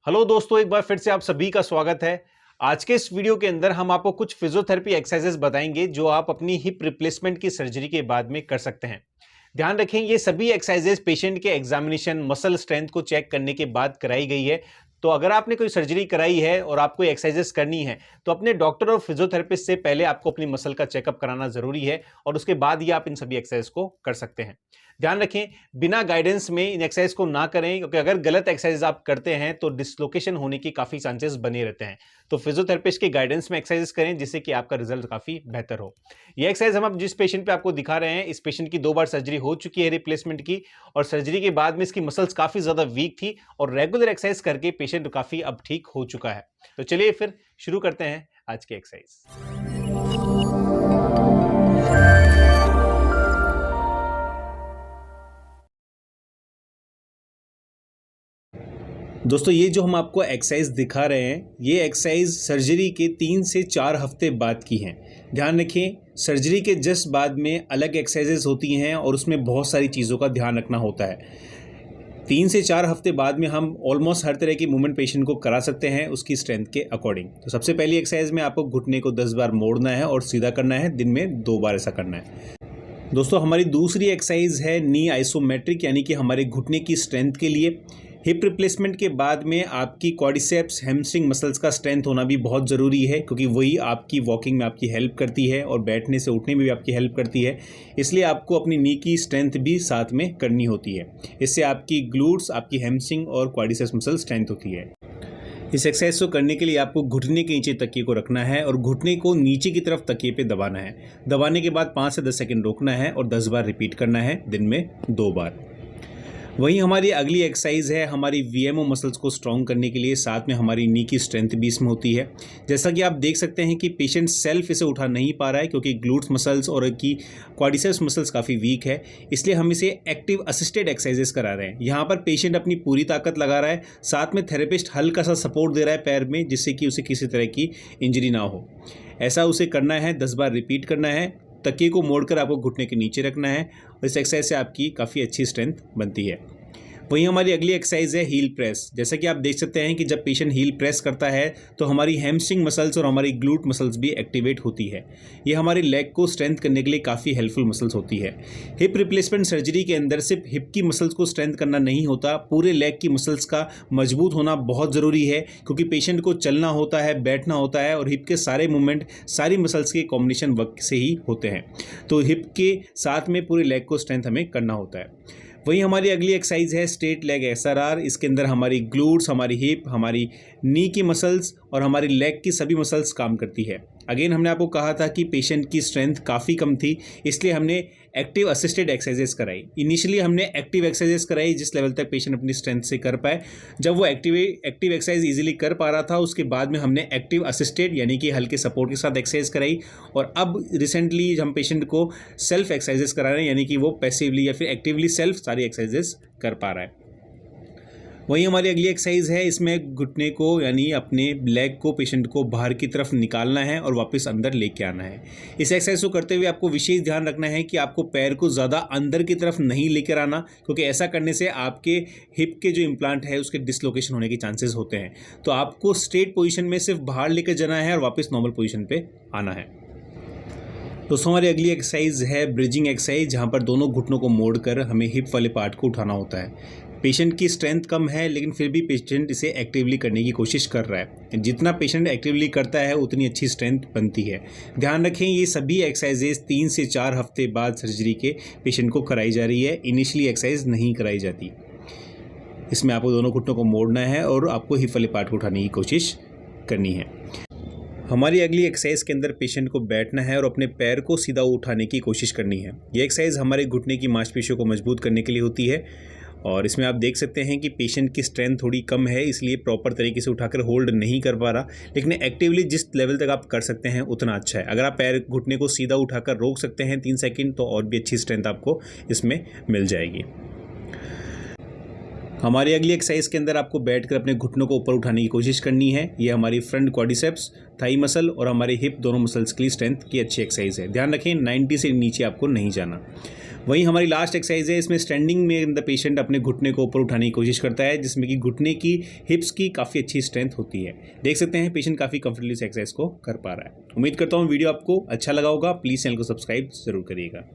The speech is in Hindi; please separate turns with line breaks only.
हेलो दोस्तों, एक बार फिर से आप सभी का स्वागत है। आज के इस वीडियो के अंदर हम आपको कुछ फिजियोथेरेपी एक्सरसाइजेस बताएंगे जो आप अपनी हिप रिप्लेसमेंट की सर्जरी के बाद में कर सकते हैं। ध्यान रखें, ये सभी एक्सरसाइजेस पेशेंट के एग्जामिनेशन, मसल स्ट्रेंथ को चेक करने के बाद कराई गई है। तो अगर आपने कोई सर्जरी कराई है और आपको एक्सरसाइजेस करनी है तो अपने डॉक्टर और फिजियोथेरेपिस्ट से पहले आपको अपनी मसल का चेकअप कराना जरूरी है और उसके बाद ही आप इन सभी एक्सरसाइज को कर सकते हैं। ध्यान रखें, बिना गाइडेंस में इन एक्सरसाइज को ना करें, क्योंकि अगर गलत एक्सरसाइज आप करते हैं तो डिसलोकेशन होने की काफी चांसेस बने रहते हैं। तो फिजियोथेरेपिस्ट के गाइडेंस में एक्सरसाइज करें जिससे कि आपका रिजल्ट काफी बेहतर हो। ये एक्सरसाइज हम जिस पेशेंट पे आपको दिखा रहे हैं, इस पेशेंट की 2 बार सर्जरी हो चुकी है रिप्लेसमेंट की, और सर्जरी के बाद में इसकी मसल्स काफी ज्यादा वीक थी और रेगुलर एक्सरसाइज करके पेशेंट काफी अब ठीक हो चुका है। तो चलिए फिर शुरू करते हैं आज की एक्सरसाइज। दोस्तों, ये जो हम आपको एक्सरसाइज दिखा रहे हैं, ये एक्सरसाइज सर्जरी के 3 से 4 हफ्ते बाद की हैं। ध्यान रखें, सर्जरी के जस्ट बाद में अलग एक्सरसाइजेज होती हैं और उसमें बहुत सारी चीज़ों का ध्यान रखना होता है। 3 से 4 हफ्ते बाद में हम ऑलमोस्ट हर तरह की मूवमेंट पेशेंट को करा सकते हैं उसकी स्ट्रेंथ के अकॉर्डिंग। तो सबसे पहली एक्सरसाइज में आपको घुटने को 10 बार मोड़ना है और सीधा करना है। दिन में 2 बार ऐसा करना है। दोस्तों, हमारी दूसरी एक्सरसाइज है नी आइसोमेट्रिक, यानी कि हमारे घुटने की स्ट्रेंथ के लिए। हिप रिप्लेसमेंट के बाद में आपकी क्वाड्रिसेप्स, हैमस्ट्रिंग मसल्स का स्ट्रेंथ होना भी बहुत ज़रूरी है, क्योंकि वही आपकी वॉकिंग में आपकी हेल्प करती है और बैठने से उठने में भी आपकी हेल्प करती है। इसलिए आपको अपनी नी की स्ट्रेंथ भी साथ में करनी होती है। इससे आपकी ग्लूट्स, आपकी हैमस्ट्रिंग और क्वाड्रिसेप्स मसल स्ट्रेंथ होती है। इस एक्सरसाइज को करने के लिए आपको घुटने के नीचे तकिए को रखना है और घुटने को नीचे की तरफ तकिए पे दबाना है। दबाने के बाद 5 से 10 सेकंड रोकना है और 10 बार रिपीट करना है, दिन में 2 बार। वहीं हमारी अगली एक्सरसाइज है हमारी वीएमओ मसल्स को स्ट्रॉन्ग करने के लिए, साथ में हमारी नी की स्ट्रेंथ भी इसमें होती है। जैसा कि आप देख सकते हैं कि पेशेंट सेल्फ इसे उठा नहीं पा रहा है, क्योंकि ग्लूट्स मसल्स और की क्वाड्रिसेप्स मसल्स काफ़ी वीक है। इसलिए हम इसे एक्टिव असिस्टेड एक्सरसाइजेस करा रहे हैं। यहाँ पर पेशेंट अपनी पूरी ताकत लगा रहा है, साथ में थेरेपिस्ट हल्का सा सपोर्ट दे रहा है पैर में, जिससे कि उसे किसी तरह की इंजरी ना हो। ऐसा उसे करना है, 10 बार रिपीट करना है। तकिए को मोड़कर आपको घुटने के नीचे रखना है और इस एक्सरसाइज से आपकी काफ़ी अच्छी स्ट्रेंथ बनती है। वहीं हमारी अगली एक्सरसाइज है हील प्रेस। जैसा कि आप देख सकते हैं कि जब पेशेंट हील प्रेस करता है तो हमारी हैमस्ट्रिंग मसल्स और हमारी ग्लूट मसल्स भी एक्टिवेट होती है। ये हमारी लेग को स्ट्रेंथ करने के लिए काफ़ी हेल्पफुल मसल्स होती है। हिप रिप्लेसमेंट सर्जरी के अंदर सिर्फ हिप की मसल्स को स्ट्रेंथ करना नहीं होता, पूरे लेग की मसल्स का मजबूत होना बहुत ज़रूरी है, क्योंकि पेशेंट को चलना होता है, बैठना होता है और हिप के सारे मूवमेंट सारी मसल्स के कॉम्बिनेशन वर्क से ही होते हैं। तो हिप के साथ में पूरे लेग को स्ट्रेंथ हमें करना होता है। वहीं हमारी अगली एक्सरसाइज है स्ट्रेट लेग एसआरआर। इसके अंदर हमारी ग्लूट्स, हमारी हिप, हमारी नी की मसल्स और हमारी लेग की सभी मसल्स काम करती है। अगेन हमने आपको कहा था कि पेशेंट की स्ट्रेंथ काफ़ी कम थी, इसलिए हमने एक्टिव असिस्टेड एक्सरसाइजेस कराई। इनिशियली हमने एक्टिव एक्सरसाइजेस कराई जिस लेवल तक पेशेंट अपनी स्ट्रेंथ से कर पाए। जब वो एक्टिव एक्सरसाइज इजीली कर पा रहा था, उसके बाद में हमने एक्टिव असिस्टेड यानी कि हल्के सपोर्ट के साथ एक्सरसाइज कराई। और अब रिसेंटली हम पेशेंट को सेल्फ एक्सरसाइजेस करा रहे हैं, यानी कि वो पैसिवली या फिर एक्टिवली सेल्फ सारी एक्सरसाइजेस कर पा रहा है। वहीं हमारी अगली एक्सरसाइज है, इसमें घुटने को यानी अपने लेग को पेशेंट को बाहर की तरफ निकालना है और वापस अंदर लेके आना है। इस एक्सरसाइज को करते हुए आपको विशेष ध्यान रखना है कि आपको पैर को ज़्यादा अंदर की तरफ नहीं लेकर आना, क्योंकि ऐसा करने से आपके हिप के जो इम्प्लांट है उसके डिसलोकेशन होने के चांसेस होते हैं। तो आपको स्ट्रेट पोजिशन में सिर्फ बाहर लेकर जाना है और वापस नॉर्मल पोजिशन पर आना है। दोस्तों, हमारी अगली एक्सरसाइज है ब्रिजिंग एक्सरसाइज, जहाँ पर दोनों घुटनों को मोड़कर हमें हिप वाले पार्ट को उठाना होता है। पेशेंट की स्ट्रेंथ कम है, लेकिन फिर भी पेशेंट इसे एक्टिवली करने की कोशिश कर रहा है। जितना पेशेंट एक्टिवली करता है उतनी अच्छी स्ट्रेंथ बनती है। ध्यान रखें, ये सभी एक्सरसाइजेज 3 से 4 हफ्ते बाद सर्जरी के पेशेंट को कराई जा रही है, इनिशियली एक्सरसाइज नहीं कराई जाती। इसमें आपको दोनों घुटनों को मोड़ना है और आपको हिप वाले पार्ट को उठाने की कोशिश करनी है। हमारी अगली एक्सरसाइज के अंदर पेशेंट को बैठना है और अपने पैर को सीधा उठाने की कोशिश करनी है। ये एक्सरसाइज हमारे घुटने की मांसपेशियों को मजबूत करने के लिए होती है और इसमें आप देख सकते हैं कि पेशेंट की स्ट्रेंथ थोड़ी कम है, इसलिए प्रॉपर तरीके से उठाकर होल्ड नहीं कर पा रहा। लेकिन एक्टिवली जिस लेवल तक आप कर सकते हैं उतना अच्छा है। अगर आप पैर घुटने को सीधा उठाकर रोक सकते हैं 3 सेकंड, तो और भी अच्छी स्ट्रेंथ आपको इसमें मिल जाएगी। हमारी अगली एक्सरसाइज के अंदर आपको बैठकर अपने घुटनों को ऊपर उठाने की कोशिश करनी है। ये हमारी फ्रंट क्वाड्रिसेप्स, थाई मसल और हमारी हिप दोनों मसल्स के लिए स्ट्रेंथ की अच्छी एक्सरसाइज है। ध्यान रखें, 90 से नीचे आपको नहीं जाना। वहीं हमारी लास्ट एक्सरसाइज है, इसमें स्टैंडिंग में द पेशेंट अपने घुटने को ऊपर उठाने की कोशिश करता है, जिसमें कि घुटने की हिप्स की काफ़ी अच्छी स्ट्रेंथ होती है। देख सकते हैं पेशेंट काफ़ी कंफर्टेबली इस एक्सरसाइज को कर पा रहा है। उम्मीद करता हूँ वीडियो आपको अच्छा लगा होगा। प्लीज़ चैनल को सब्सक्राइब ज़रूर करिएगा।